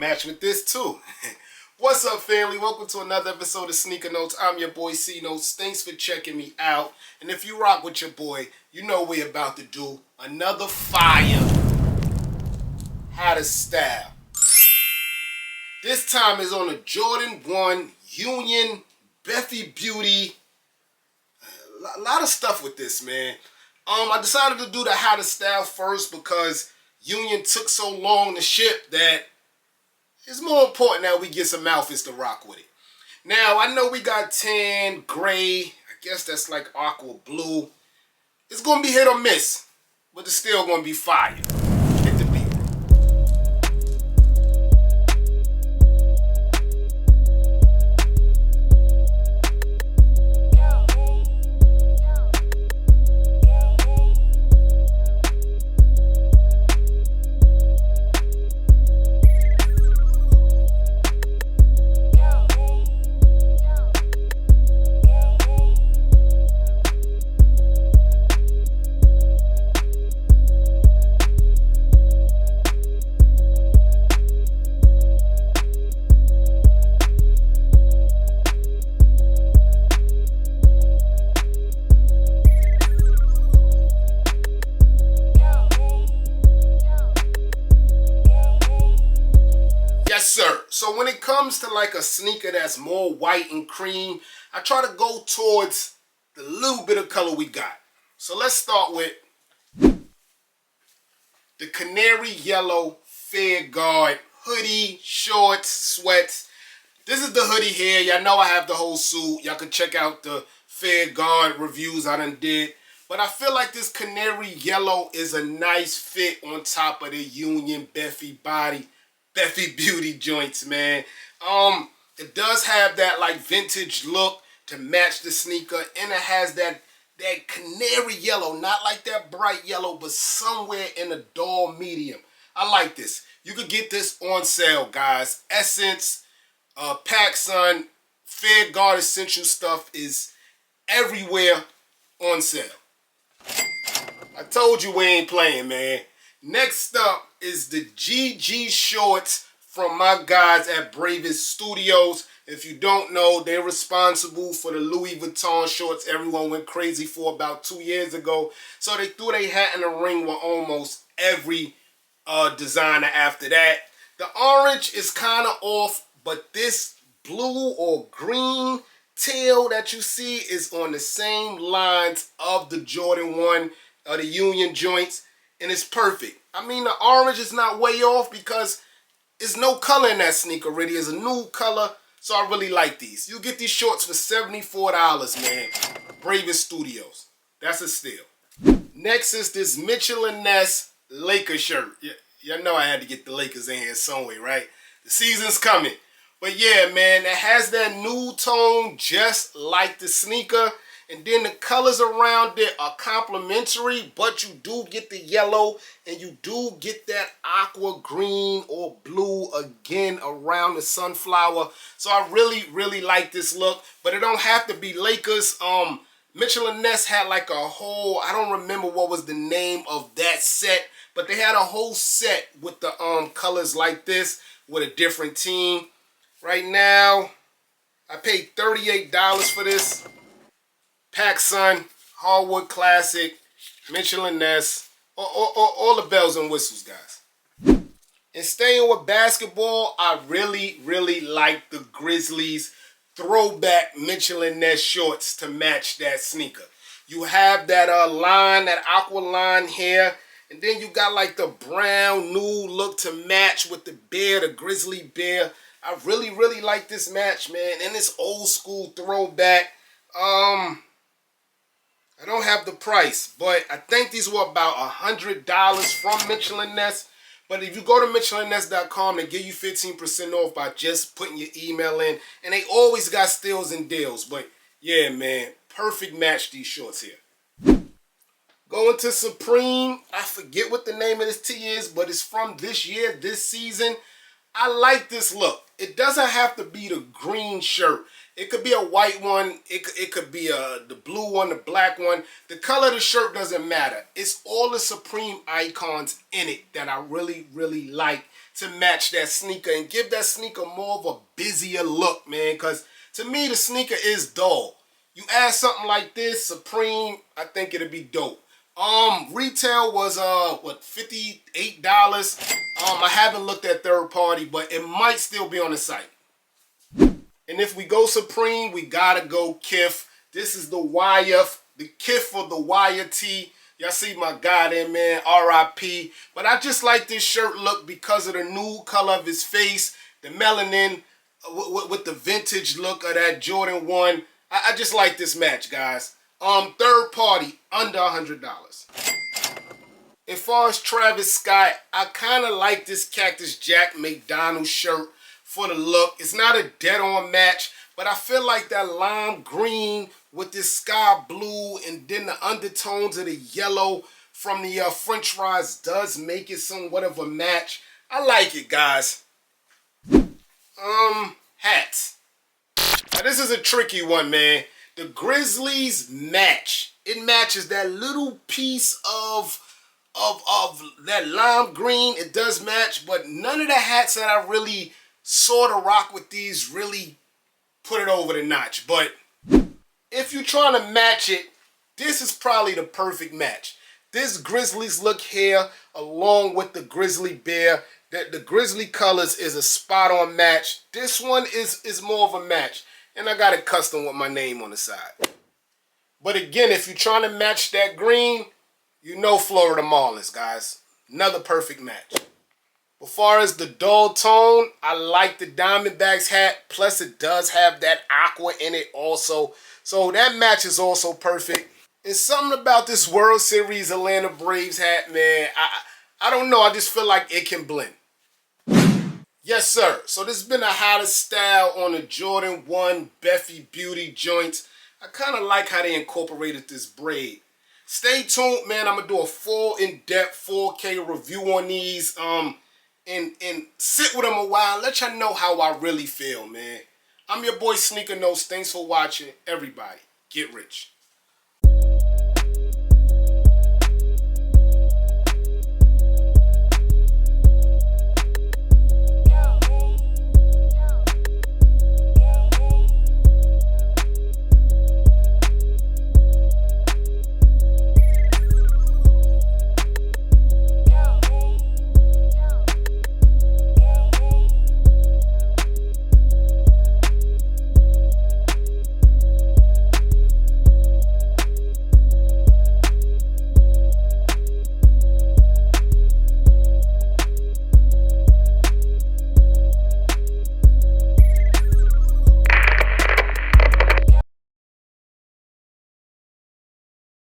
match with this too. What's up, family? Welcome to another episode of Sneaker Notes. I'm your boy C Notes. Thanks for checking me out. And if you rock with your boy, you know we're about to do another fire. How to style. This time is on a Jordan 1 Union Bephies Beauty. A lot of stuff with this, man. I decided to do the how to style first because Union took so long to ship that it's more important that we get some outfits to rock with it. Now, I know we got tan, gray, I guess that's like aqua blue. It's going to be hit or miss, but it's still going to be fire. Hit the beat. Yes, sir. So when it comes to like a sneaker that's more white and cream, I try to go towards the little bit of color we got. So let's start with the canary yellow Fair Guard hoodie, shorts, sweats. This is the hoodie here. Y'all know I have the whole suit. Y'all can check out the Fair Guard reviews I done did. But I feel like this canary yellow is a nice fit on top of the Union Bephies body. Bephies Beauty joints, man. It does have that like vintage look to match the sneaker, and it has that canary yellow, not like that bright yellow, but somewhere in a dull medium. I like this. You could get this on sale, guys. Essence, PacSun, Fair Guard Essential stuff is everywhere on sale. I told you we ain't playing, man. Next up is the GG shorts from my guys at Bephies Studios. If you don't know, they're responsible for the Louis Vuitton shorts everyone went crazy for about 2 years ago. So they threw their hat in the ring with almost every designer after that. The orange is kind of off, but this blue or green tail that you see is on the same lines of the Jordan 1 the Union joints. And it's perfect. I mean, the orange is not way off because there's no color in that sneaker already. It's a new color, so I really like these. You get these shorts for $74, man. Bephies Studios. That's a steal. Next is this Mitchell & Ness Lakers shirt. Y'all know I had to get the Lakers in here some way, right? The season's coming. But yeah, man, it has that nude tone just like the sneaker. And then the colors around it are complementary, but you do get the yellow and you do get that aqua green or blue again around the sunflower. So I really, really like this look, but it don't have to be Lakers. Mitchell & Ness had like a whole, I don't remember what was the name of that set, but they had a whole set with the colors like this with a different team. Right now, I paid $38 for this. PacSun, Hardwood Classic, Mitchell & Ness, all the bells and whistles, guys. And staying with basketball, I really, really like the Grizzlies throwback Mitchell & Ness shorts to match that sneaker. You have that line, that aqua line here, and then you got like the brown nude look to match with the bear, the Grizzly bear. I really, really like this match, man. And this old school throwback. I don't have the price, but I think these were about $100 from Mitchell & Ness. But if you go to mitchellandness.com, they give you 15% off by just putting your email in. And they always got steals and deals. But yeah, man, perfect match, these shorts here. Going to Supreme. I forget what the name of this tee is, but it's from this year, this season. I like this look. it doesn't have to be the green shirt. It could be a white one. It could be the blue one, the black one. The color of the shirt doesn't matter. It's all the Supreme icons in it that I really, really like to match that sneaker and give that sneaker more of a busier look, man. Because to me, the sneaker is dull. You add something like this, Supreme, I think it'd be dope. Retail was what, $58. I haven't looked at third party, but it might still be on the site. And if we go Supreme, we gotta go Kith. This is the YF, the Kith for the YT. Y'all see my guy there, man, RIP. But I just like this shirt look because of the new color of his face, the melanin with the vintage look of that Jordan 1. I just like this match, guys. Third party, under $100. As far as Travis Scott, I kind of like this Cactus Jack McDonald shirt for the look. It's not a dead-on match, but I feel like that lime green with this sky blue and then the undertones of the yellow from the French fries does make it somewhat of a match. I like it, guys. Hats. Now, this is a tricky one, man. The Grizzlies match. It matches that little piece of that lime green. It does match, but none of the hats that I really sort of rock with these really put it over the notch. But if you're trying to match it, this is probably the perfect match. This Grizzlies look here, along with the Grizzly Bear, that the Grizzly colors is a spot-on match. This one is more of a match. And I got it custom with my name on the side. But again, if you're trying to match that green, you know Florida Marlins, guys. Another perfect match. As far as the dull tone, I like the Diamondbacks hat. Plus, it does have that aqua in it also. So that match is also perfect. And something about this World Series Atlanta Braves hat, man, I don't know. I just feel like it can blend. Yes, sir. So this has been a hottest style on the Jordan 1 Bephies Beauty joints. I kind of like how they incorporated this braid. Stay tuned, man. I'm going to do a full, in-depth 4K review on these and sit with them a while. Let y'all know how I really feel, man. I'm your boy Sneaker Notes. Thanks for watching. Everybody, get rich.